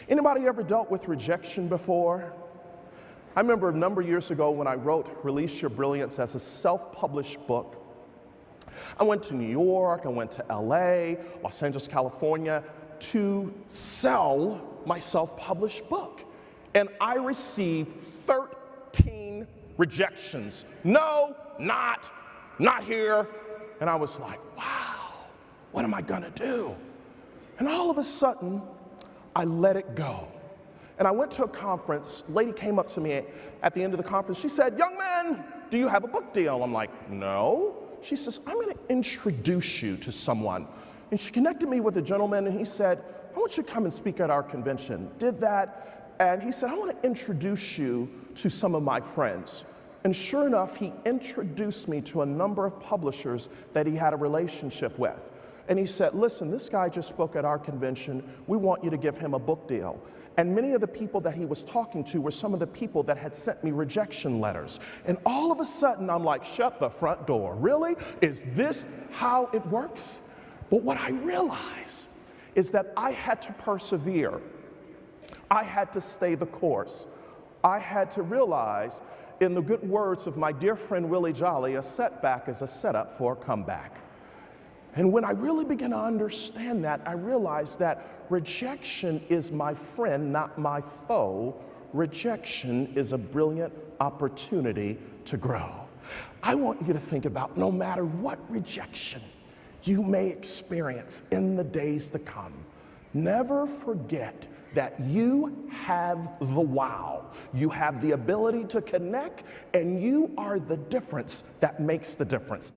Anybody ever dealt with rejection before? I remember a number of years ago when I wrote Release Your Brilliance as a self-published book. I went to New York, I went to LA, Los Angeles, California to sell my self-published book. And I received 13 rejections. No, not here. And I was like, wow, what am I gonna do? And all of a sudden, I let it go. And I went to a conference. A lady came up to me at the end of the conference. She said, "Young man, do you have a book deal?" I'm like, "No." She says, "I'm going to introduce you to someone." And she connected me with a gentleman, and he said, "I want you to come and speak at our convention." Did that, and he said, "I want to introduce you to some of my friends." And sure enough, he introduced me to a number of publishers that he had a relationship with. And he said, "Listen, this guy just spoke at our convention. We want you to give him a book deal." And many of the people that he was talking to were some of the people that had sent me rejection letters. And all of a sudden, I'm like, shut the front door. Really? Is this how it works? But what I realized is that I had to persevere. I had to stay the course. I had to realize, in the good words of my dear friend Willie Jolly, a setback is a setup for a comeback. And when I really began to understand that, I realized that rejection is my friend, not my foe. Rejection is a brilliant opportunity to grow. I want you to think about, no matter what rejection you may experience in the days to come, never forget that you have the wow. You have the ability to connect, and you are the difference that makes the difference.